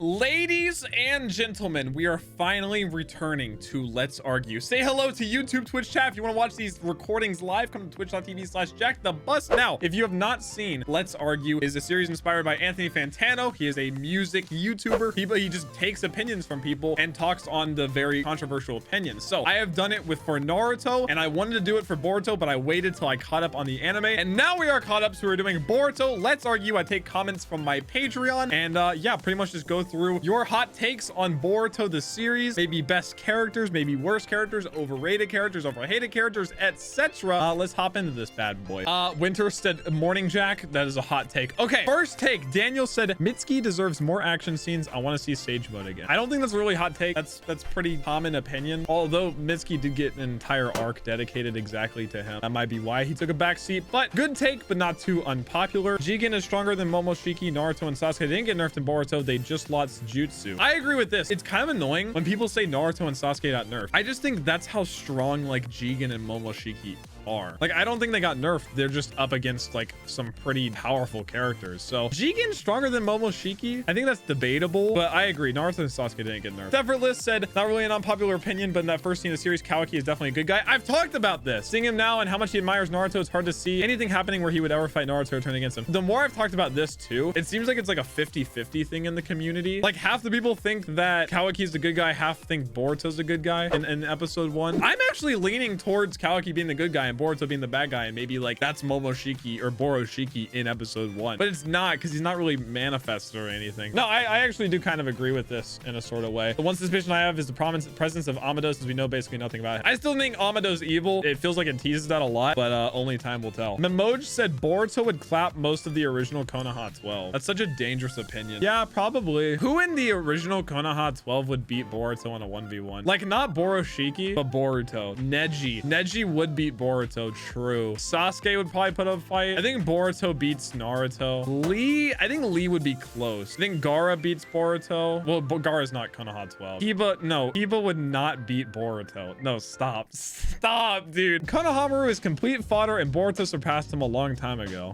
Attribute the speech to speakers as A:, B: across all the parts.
A: Ladies and gentlemen, we are finally returning to Let's Argue. Say hello to YouTube, Twitch chat. If you want to watch these recordings live, come to twitch.tv/JackTheBus. Now, if you have not seen Let's Argue, is a series inspired by Anthony Fantano. He is a music YouTuber. He just takes opinions from people and talks on the very controversial opinions. So I have done it for Naruto, and I wanted to do it for Boruto, but I waited till I caught up on the anime, and now we are caught up, so we're doing Boruto. Let's Argue. I take comments from my Patreon, and yeah, pretty much just go through your hot takes on Boruto the series, maybe best characters, maybe worst characters, overrated characters, etc. Let's hop into this bad boy. Winter said morning Jack. That is a hot take. Okay, first take. Daniel said Mitsuki deserves more action scenes. I want to see Sage Mode again. I don't think that's a really hot take. That's pretty common opinion, although Mitsuki did get an entire arc dedicated exactly to him. That might be why he took a back seat, but good take, but not too unpopular. Jigen is stronger than Momoshiki. Naruto and Sasuke didn't get nerfed in Boruto. They just lost jutsu. I agree with this. It's kind of annoying when people say Naruto and Sasuke got nerfed. I just think that's how strong like Jigen and Momoshiki are. Like, I don't think they got nerfed. They're just up against like some pretty powerful characters. So Jigen stronger than Momoshiki? I think that's debatable, but I agree. Naruto and Sasuke didn't get nerfed. Effortless said, not really an unpopular opinion, but in that first scene of the series, Kawaki is definitely a good guy. I've talked about this. Seeing him now and how much he admires Naruto, it's hard to see anything happening where he would ever fight Naruto or turn against him. The more I've talked about this too, it seems like it's like a 50-50 thing in the community. Like, half the people think that Kawaki's the good guy, half think Boruto's the good guy in episode 1. I'm actually leaning towards Kawaki being the good guy and Boruto being the bad guy, and maybe like that's Momoshiki or Boroshiki in episode 1, but it's not, because he's not really manifested or anything. No, I actually do kind of agree with this in a sort of way. The one suspicion I have is the presence of Amado, since we know basically nothing about it. I still think Amado's evil. It feels like it teases that a lot, but only time will tell. Memoj said Boruto would clap most of the original Konoha 12. That's such a dangerous opinion. Yeah, probably. Who in the original Konoha 12 would beat Boruto on a 1v1? Like, not Boroshiki, but Boruto. Neji would beat Boruto. True. Sasuke would probably put up a fight. I think Boruto beats Naruto. I think Lee would be close. I think Gaara beats Boruto. Well, Gaara's not Konoha 12. Hiba would not beat Boruto. No, stop, dude. Konohamaru is complete fodder, and Boruto surpassed him a long time ago.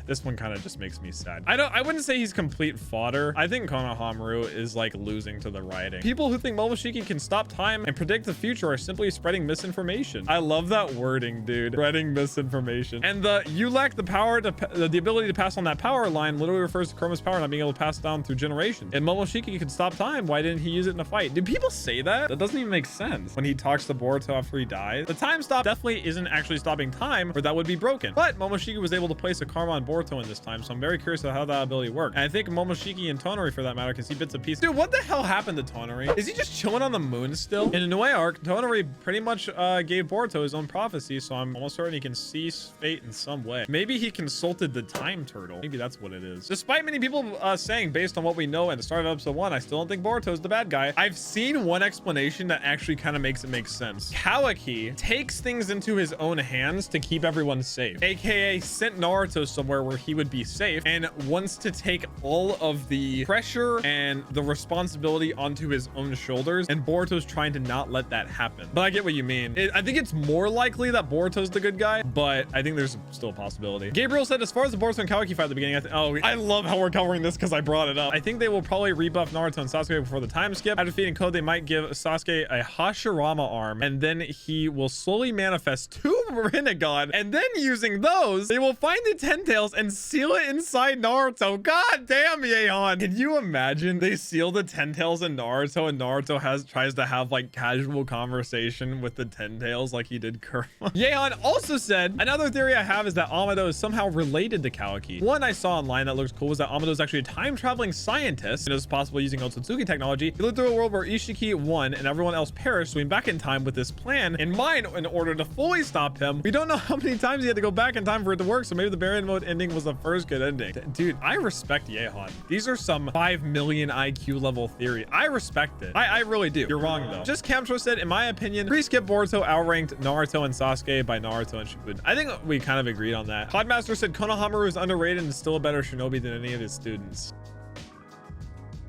A: This one kind of just makes me sad. I wouldn't say he's complete fodder. I think Konohamaru is like losing to the writing. People who think Momoshiki can stop time and predict the future are simply spreading misinformation. I love that wording, dude. Spreading misinformation. And you lack the power to the ability to pass on that power line literally refers to Chroma's power not being able to pass down through generations. And Momoshiki could stop time. Why didn't he use it in a fight? Do people say that? That doesn't even make sense. When he talks to Boruto after he dies, the time stop definitely isn't actually stopping time, or that would be broken. But Momoshiki was able to place a karma on Boruto in this time, so I'm very curious about how that ability worked. And I think Momoshiki and Tonari, for that matter, can see bits of peace. Dude, what the hell happened to Tonari? Is he just chilling on the moon still? In the Inoue arc, Tonari pretty much gave Boruto his own prophecy, so I'm almost certain he can see fate in some way. Maybe he consulted the time turtle. Maybe that's what it is. Despite many people saying, based on what we know at the start of episode 1, I still don't think Boruto's the bad guy. I've seen one explanation that actually kind of makes it make sense. Kawaki takes things into his own hands to keep everyone safe, aka sent Naruto somewhere where he would be safe, and wants to take all of the pressure and the responsibility onto his own shoulders, and Boruto's trying to not let that happen. But I get what you mean. I think it's more likely that Boruto's the good guy, but I think there's still a possibility. Gabriel said, as far as the Boruto and Kawaki fight at the beginning, I love how we're covering this because I brought it up. I think they will probably rebuff Naruto and Sasuke before the time skip. After defeating Code, they might give Sasuke a Hashirama arm, and then he will slowly manifest 2 Rinnegan, and then using those, they will find the Ten Tails and seal it inside Naruto. God damn, Yehan. Can you imagine they seal the Ten Tails in Naruto, and Naruto tries to have like casual conversation with the Ten Tails like he did Kurama? Yehan also said, another theory I have is that Amado is somehow related to Kawaki. One I saw online that looks cool was that Amado is actually a time-traveling scientist, and it was possible using Otsutsuki technology. He lived through a world where Ishiki won and everyone else perished, so he went back in time with this plan in mind in order to fully stop him. We don't know how many times he had to go back in time for it to work, so maybe the Baryon mode ending was the first good ending. Dude, I respect Yehan. These are some 5 million IQ level theory. I respect it. I really do. You're wrong though. Just Camtro said, in my opinion, pre-skip Boruto outranked Naruto and Sasuke by Naruto and Shippuden. I think we kind of agreed on that. Podmaster said Konohamaru is underrated and still a better shinobi than any of his students.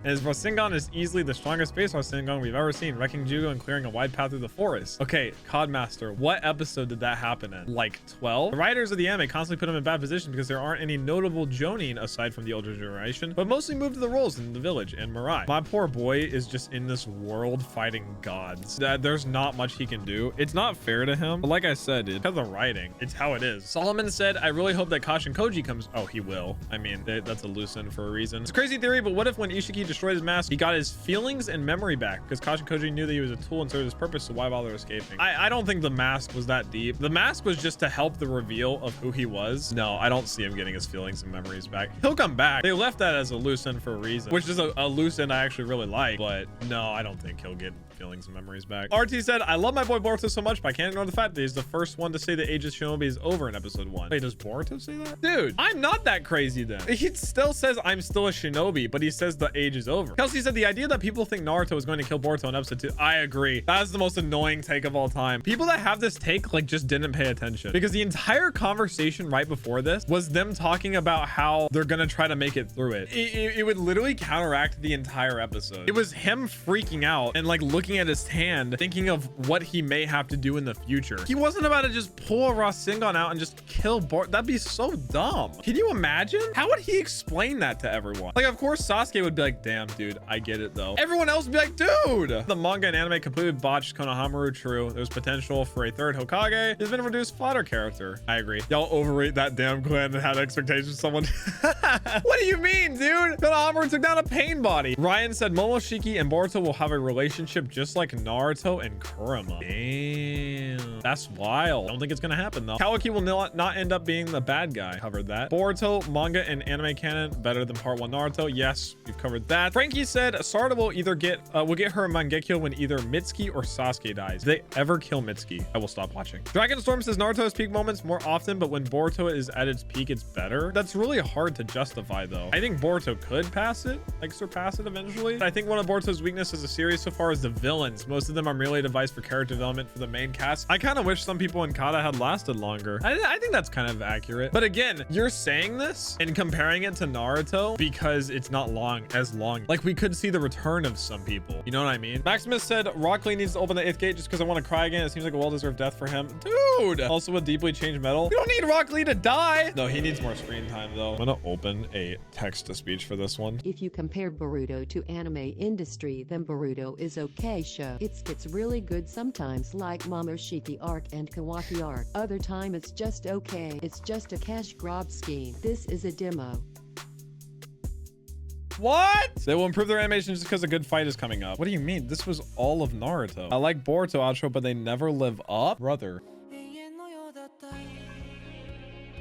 A: And his Rasengan is easily the strongest base Rasengan we've ever seen, wrecking Jugo and clearing a wide path through the forest. Okay, Codmaster, what episode did that happen in? Like 12? The writers of the anime constantly put him in bad position because there aren't any notable Jonin aside from the older generation, but mostly moved to the roles in the village and Mirai. My poor boy is just in this world fighting gods. There's not much he can do. It's not fair to him, but like I said, it's because of the writing. It's how it is. Solomon said, I really hope that Kashin Koji comes. Oh, he will. I mean, that's a loose end for a reason. It's a crazy theory, but what if when Ishiki destroyed his mask, he got his feelings and memory back? Because Kashin Koji knew that he was a tool and served his purpose, so why bother escaping? I don't think the mask was that deep. The mask was just to help the reveal of who he was. No, I don't see him getting his feelings and memories back. He'll come back. They left that as a loose end for a reason, which is a loose end I actually really like, but no, I don't think he'll get feelings and memories back. RT said, I love my boy Boruto so much, but I can't ignore the fact that he's the first one to say the age of Shinobi is over in episode 1. Wait, does Boruto say that? Dude, I'm not that crazy then. He still says I'm still a shinobi, but he says the age is over. Kelsey said the idea that people think Naruto is going to kill Boruto in episode 2. I agree. That is the most annoying take of all time. People that have this take like just didn't pay attention, because the entire conversation right before this was them talking about how they're gonna try to make it through it. It would literally counteract the entire episode. It was him freaking out and like looking at his hand, thinking of what he may have to do in the future. He wasn't about to just pull a Rasengan out and just kill Boruto. That'd be so dumb. Can you imagine? How would he explain that to everyone? Like, of course, Sasuke would be like, damn, dude, I get it though. Everyone else would be like, dude. The manga and anime completely botched Konohamaru. True. There's potential for a third Hokage. He's been a reduced fodder character. I agree. Y'all overrate that damn clan that had expectations of someone. What do you mean, dude? Konohamaru took down a pain body. Ryan said Momoshiki and Boruto will have a relationship just like Naruto and Kurama. Damn. That's wild. I don't think it's gonna happen though. Kawaki will not end up being the bad guy. Covered that. Boruto, manga and anime canon, better than part 1 Naruto. Yes, we've covered that. Frankie said Sarada will either get her Mangekyo when either Mitsuki or Sasuke dies. If they ever kill Mitsuki, I will stop watching. Dragonstorm says Naruto has peak moments more often, but when Boruto is at its peak, it's better. That's really hard to justify though. I think Boruto could pass it, like surpass it eventually. I think one of Boruto's weaknesses as a series so far is the villains. Most of them are merely a device for character development for the main cast. I kind of wish some people in Kata had lasted longer. I think that's kind of accurate. But again, you're saying this and comparing it to Naruto because it's not as long. Like, we could see the return of some people. You know what I mean? Maximus said Rock Lee needs to open the 8th gate just because I want to cry again. It seems like a well-deserved death for him. Dude! Also a deeply changed metal. We don't need Rock Lee to die. No, he needs more screen time though. I'm gonna open a text-to-speech for this one.
B: If you compare Boruto to anime industry, then Boruto is okay show. It gets really good sometimes, like Momoshiki arc and Kawaki arc. Other time it's just okay. It's just a cash grab scheme. This is a demo.
A: What? They will improve their animation just because a good fight is coming up. What do you mean? This was all of Naruto. I like Boruto outro, but they never live up? Brother.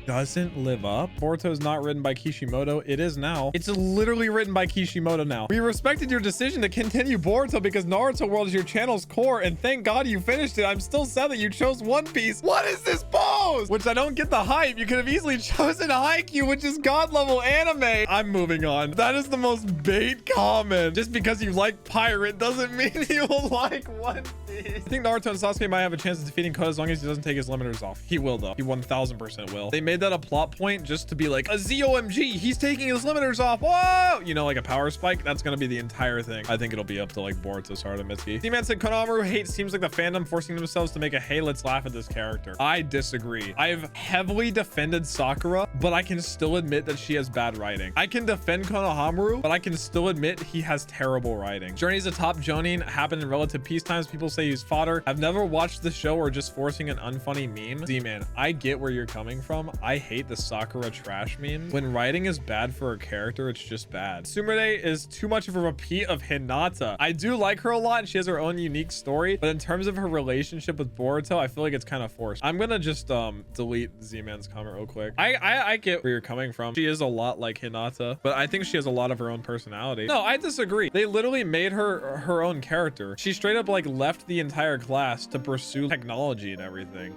A: Doesn't live up. Boruto is not written by Kishimoto. It is now. It's literally written by Kishimoto now. We respected your decision to continue Boruto because Naruto World is your channel's core, and thank God you finished it. I'm still sad that you chose One Piece. What is this pose? Which I don't get the hype. You could have easily chosen Haikyuu, which is god level anime. I'm moving on. That is the most bait comment. Just because you like Pirate doesn't mean you will like One Piece. I think Naruto and Sasuke might have a chance of defeating Koda as long as he doesn't take his limiters off. He will though. He 1000% will. They made that a plot point just to be like a ZOMG. He's taking his limiters off. Whoa! You know, like a power spike. That's gonna be the entire thing. I think it'll be up to like Boruto, Sarada, Mitsuki. D-Man said Konohamaru hate seems like the fandom forcing themselves to make a hey, let's laugh at this character. I disagree. I've heavily defended Sakura, but I can still admit that she has bad writing. I can defend Konohamaru, but I can still admit he has terrible writing. Journey's a top Jonin happened in relative peace times. People say he's fodder. I've never watched the show or just forcing an unfunny meme. D-Man, I get where you're coming from. I hate the Sakura trash meme. When writing is bad for a character, it's just bad. Sumire is too much of a repeat of Hinata. I do like her a lot and she has her own unique story, but in terms of her relationship with Boruto, I feel like it's kind of forced. I'm gonna just delete Z-Man's comment real quick. I get where you're coming from. She is a lot like Hinata, but I think she has a lot of her own personality. No, I disagree. They literally made her own character. She straight up like left the entire class to pursue technology and everything.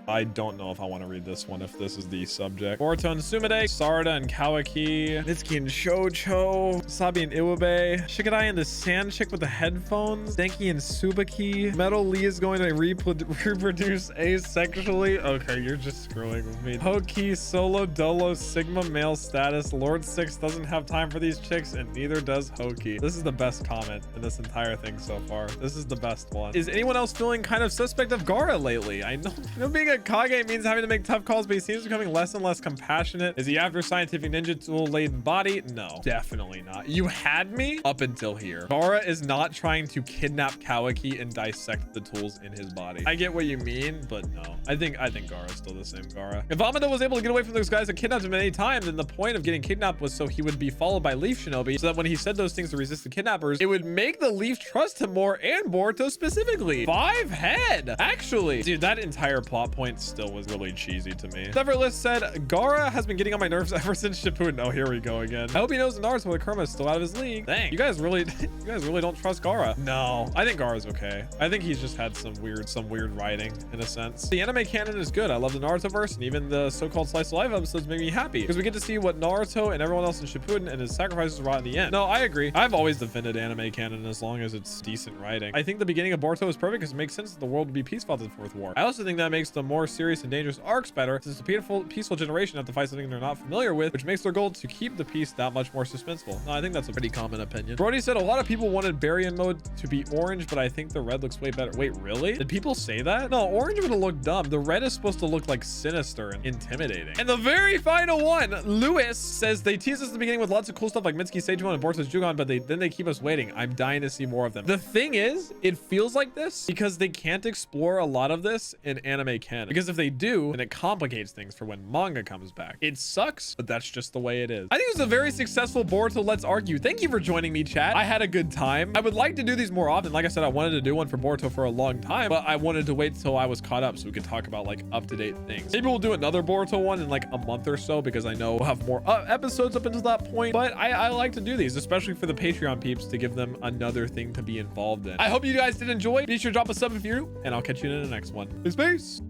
A: I don't know if I want to read this one if this is the subject. Boruto and Sumide, Sarada and Kawaki, Mitsuki and Shoujo, Sabi and Iwabe, Shikadai and the sand chick with the headphones, Denki and Tsubaki, Metal Lee is going to reproduce asexually. Okay, you're just screwing with me. Hoki, Solo, Dolo, Sigma, male status, Lord Six doesn't have time for these chicks, and neither does Hoki. This is the best comment in this entire thing so far. This is the best one. Is anyone else feeling kind of suspect of Gaara lately? I know being a Kage means having to make tough calls, but he seems becoming less and less compassionate. Is he after scientific ninja tool laden body? No, definitely not. You had me up until here. Gaara is not trying to kidnap Kawaki and dissect the tools in his body. I get what you mean, but no. I think Gaara is still the same Gaara. If Amado was able to get away from those guys that kidnapped him at any time, then the point of getting kidnapped was so he would be followed by Leaf Shinobi, so that when he said those things to resist the kidnappers, it would make the Leaf trust him more, and Boruto specifically. 5 head. Actually, dude, that entire plot point still was really cheesy to me. Severalist said, Gaara has been getting on my nerves ever since Shippuden. Oh, here we go again. I hope he knows Naruto with Kurama is still out of his league. Dang, you guys really don't trust Gaara. No, I think Gaara's okay. I think he's just had some weird writing in a sense. The anime canon is good. I love the Naruto verse, and even the so-called slice of life episodes make me happy because we get to see what Naruto and everyone else in Shippuden and his sacrifices wrought in the end. No, I agree. I've always defended anime canon as long as it's decent writing. I think the beginning of Boruto is perfect because it makes sense that the world would be peaceful after the Fourth War. I also think that makes the more serious and dangerous arcs better, since the peaceful generation have to fight something they're not familiar with, which makes their goal to keep the peace that much more suspenseful. No, I think that's a pretty common opinion. Brody said a lot of people wanted Baryon mode to be orange, but I think the red looks way better. Wait, really? Did people say that? No, orange would have looked dumb. The red is supposed to look like sinister and intimidating. And the very final one, Lewis says they tease us at the beginning with lots of cool stuff like Mitsuki, Seijumon, and Boruto's Jugon, but then they keep us waiting. I'm dying to see more of them. The thing is, it feels like this because they can't explore a lot of this in anime canon. Because if they do, then it complicates things for when manga comes back. It sucks, but that's just the way it is. I think it was a very successful Boruto Let's Argue. Thank you for joining me, chat. I had a good time. I would like to do these more often. Like I said, I wanted to do one for Boruto for a long time, but I wanted to wait till I was caught up so we could talk about like up-to-date things. Maybe we'll do another Boruto one in like a month or so because I know we'll have more episodes up until that point, but I like to do these, especially for the Patreon peeps, to give them another thing to be involved in. I hope you guys did enjoy. Be sure to drop a sub if you're new, and I'll catch you in the next one. Peace.